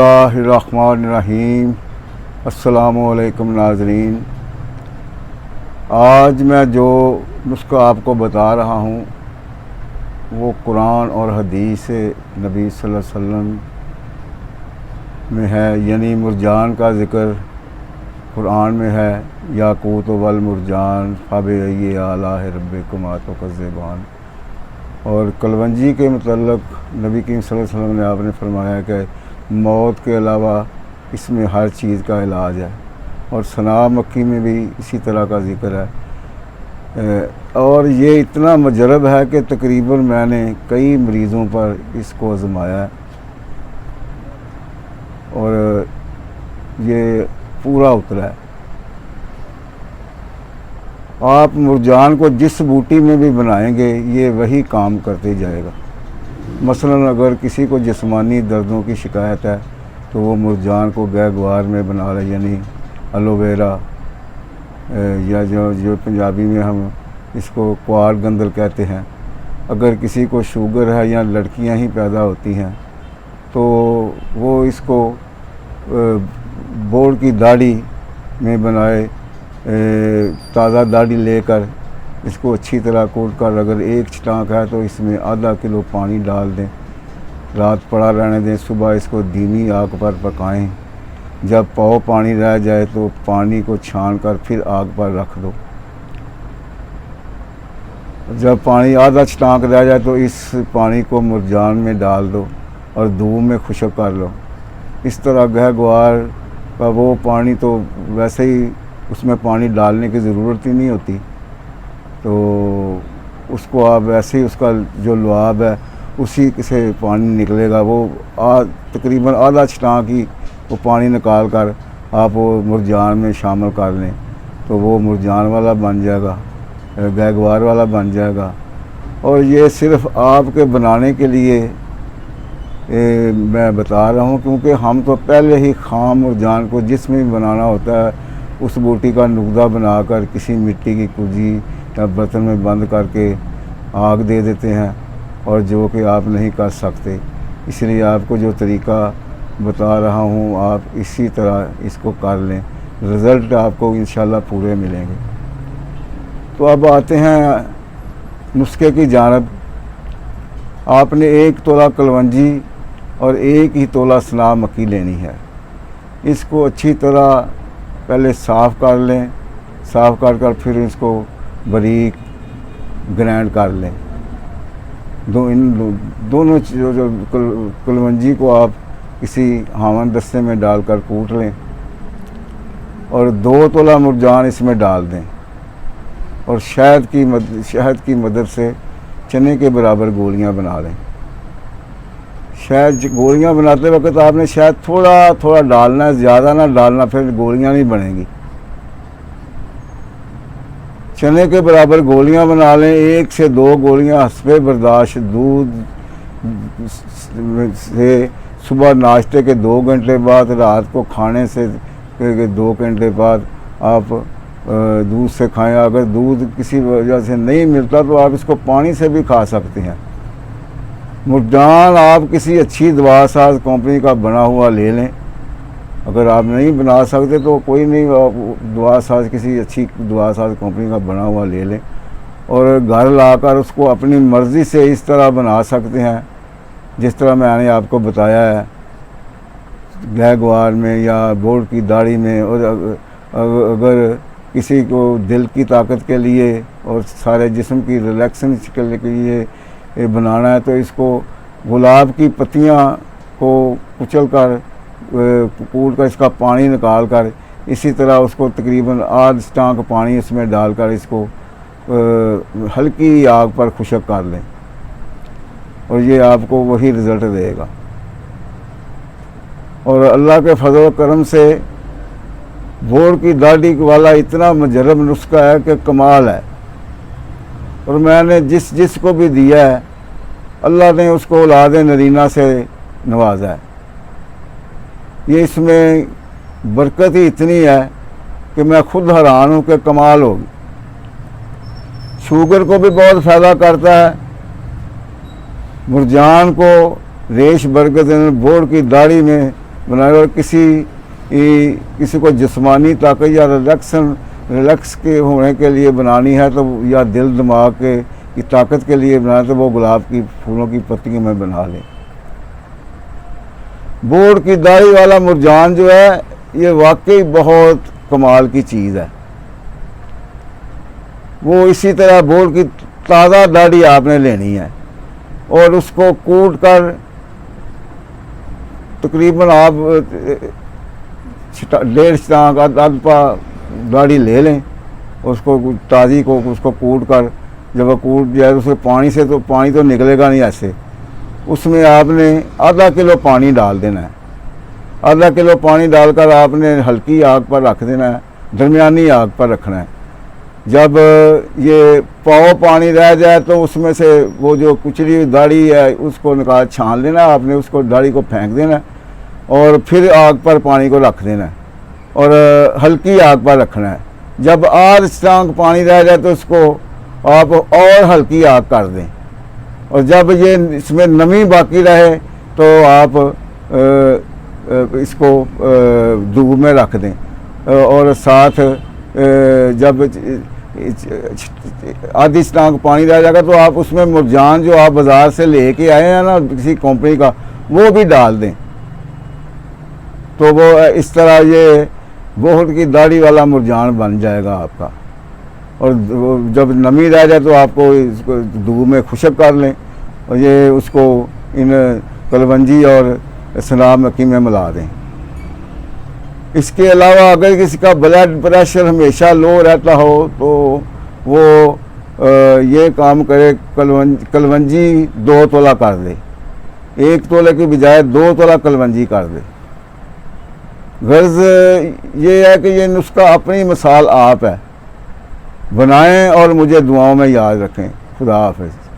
बिस्मिल्लाहिर्रहमानिर्रहीम। अस्सलामुअलैकुम नाज़रीन। आज मैं जो नुस्खा आपको बता रहा हूँ वो कुरान और हदीस नबी सल्लल्लाहु अलैहि वसल्लम में है। यानी मुरजान का ज़िक्र कुरान में है, याकूत वल मुरजान फ़बिअय्यि आलाइ रब्बिकुमा तुकज़्ज़िबान। और कलवंजी के मतलब नबी करीम सल्लल्लाहु अलैहि वसल्लम ने आपने फरमाया कि मौत के अलावा इसमें हर चीज़ का इलाज है। और सना मक्की में भी इसी तरह का ज़िक्र है। और ये इतना मुजरब है कि तकरीबन मैंने कई मरीज़ों पर इसको आज़माया है और ये पूरा उतरा है। आप मुरजान को जिस बूटी में भी बनाएंगे ये वही काम करते जाएगा। मसलन अगर किसी को जिस्मानी दर्दों की शिकायत है तो वो मुरजान को गहगवार में बना ले, यानी एलोवेरा या जो पंजाबी में हम इसको क्वार गंदल कहते हैं। अगर किसी को शुगर है या लड़कियां ही पैदा होती हैं तो वो इसको बोर की दाढ़ी में बनाए, ताज़ा दाढ़ी लेकर इसको अच्छी तरह कूट कर, अगर एक छटाक है तो इसमें आधा किलो पानी डाल दें, रात पड़ा रहने दें, सुबह इसको धीमी आग पर पकाएं। जब पाव पानी रह जाए तो पानी को छान कर फिर आग पर रख दो। जब पानी आधा छटाक रह जाए तो इस पानी को मुरजान में डाल दो और धूप में खुश्क कर लो। इस तरह गहगवार का वो पानी तो वैसे ही उसमें पानी डालने की ज़रूरत ही नहीं होती, तो उसको आप वैसे ही उसका जो लुआब है उसी से पानी निकलेगा। वो तकरीबन आधा छटाक ही वो पानी निकाल कर आप वो मुरजान में शामिल कर लें तो वो मुरजान वाला बन जाएगा, गहगवार वाला बन जाएगा। और ये सिर्फ़ आपके बनाने के लिए मैं बता रहा हूँ, क्योंकि हम तो पहले ही खाम मुरजान को जिसमें भी बनाना होता है उस बूटी का नुकदा बनाकर किसी मिट्टी की कुजी या बर्तन में बंद करके आग दे देते हैं, और जो कि आप नहीं कर सकते। इसलिए आपको जो तरीका बता रहा हूँ आप इसी तरह इसको कर लें, रिज़ल्ट आपको इंशाल्लाह पूरे मिलेंगे। तो अब आते हैं नुस्खे की जानब। आपने 1 तोला कलवंजी और 1 ही तोला सना मक्की लेनी है। इसको अच्छी तरह पहले साफ़ कर लें, साफ़ कर फिर इसको बारीक ग्राइंड कर लें। दोनों जो कलवंजी को आप किसी हावन दस्ते में डालकर कूट लें और 2 तोला मुरजान इसमें डाल दें और शहद की मदद से चने के बराबर गोलियां बना लें। शहद गोलियां बनाते वक्त आपने शहद थोड़ा थोड़ा डालना है, ज़्यादा ना डालना, फिर गोलियां नहीं बनेंगी। चने के बराबर गोलियां बना लें। 1 से 2 गोलियां हस्बे बर्दाश्त दूध से सुबह नाश्ते के 2 घंटे बाद, रात को खाने से 2 घंटे बाद आप दूध से खाएं। अगर दूध किसी वजह से नहीं मिलता तो आप इसको पानी से भी खा सकते हैं। मुरजान आप किसी अच्छी दवा साज कंपनी का बना हुआ ले लें। अगर आप नहीं बना सकते तो कोई नहीं, दवा साज किसी अच्छी दवा साज कंपनी का बना हुआ ले लें और घर लाकर उसको अपनी मर्ज़ी से इस तरह बना सकते हैं जिस तरह मैंने आपको बताया है, गहगवार में या बोर्ड की दाढ़ी में। और अगर किसी को दिल की ताकत के लिए और सारे जिस्म की रिलैक्सेशन के लिए बनाना है तो इसको गुलाब की पत्तियां को कुचल कर कूट कर इसका पानी निकाल कर इसी तरह उसको तकरीबन आध टांक पानी इसमें डालकर इसको हल्की आग पर खुश्क कर लें और ये आपको वही रिज़ल्ट देगा। और अल्लाह के फजल करम से बोर की दाढ़ी वाला इतना मुजरब नुस्खा है कि कमाल है। और मैंने जिसको भी दिया है अल्लाह ने उसको औलाद नरीना से नवाजा है। ये इसमें बरकत ही इतनी है कि मैं खुद हैरान हूँ कि कमाल होगी। शुगर को भी बहुत फ़ायदा करता है। मुरजान को रेश बरकत बोर्ड की दाढ़ी में बनाए। और किसी को जिस्मानी ताकत या रिलैक्स के होने के लिए बनानी है तो, या दिल दिमाग की ताकत के लिए बनाए तो वो गुलाब की फूलों की पत्तियों में बना लें। बोर्ड की दाढ़ी वाला मुरझान जो है ये वाकई बहुत कमाल की चीज़ है। वो इसी तरह बोर्ड की ताज़ा दाढ़ी आपने लेनी है और उसको कूट कर तकरीबन आप 1.5 टांग आध पा दाढ़ी ले लें। उसको ताज़ी को उसको कूट कर, जब वो कूट जाए उसके पानी तो निकलेगा नहीं ऐसे, उसमें आपने आधा किलो पानी डाल देना है। आधा किलो पानी डालकर आपने हल्की आग पर रख देना है, दरमियानी आग पर रखना है। जब ये पाव पानी रह जाए तो उसमें से वो जो कुचली हुई दाढ़ी है उसको निकाल छान लेना है आपने, उसको दाढ़ी को फेंक देना है और फिर आग पर पानी को रख देना है और हल्की आग पर रखना है। जब आध टांग पानी रह जाए तो उसको आप और हल्की आग कर दें और जब ये इसमें नमी बाकी रहे तो आप इसको धूप में रख दें। और साथ जब आधी टांग पानी रह जाएगा तो आप उसमें मुरझान जो आप बाज़ार से लेके आए हैं ना किसी कंपनी का, वो भी डाल दें। तो वो इस तरह ये बोहड़ की दाढ़ी वाला मुरझान बन जाएगा आपका। और जब नमी रह जाए तो आपको इसको धूप में खुशक कर लें और ये उसको इन कलवंजी और सनाब मक्खी में मिला दें। इसके अलावा अगर किसी का ब्लड प्रेशर हमेशा लो रहता हो तो वो ये काम करे, कलवंजी 2 तोला कर दे, 1 तोले की बजाय 2 तोला कलवंजी कर दे। गर्ज ये है कि ये नुस्खा अपनी मिसाल आप है, बनाएं और मुझे दुआओं में याद रखें। खुदा हाफिज़।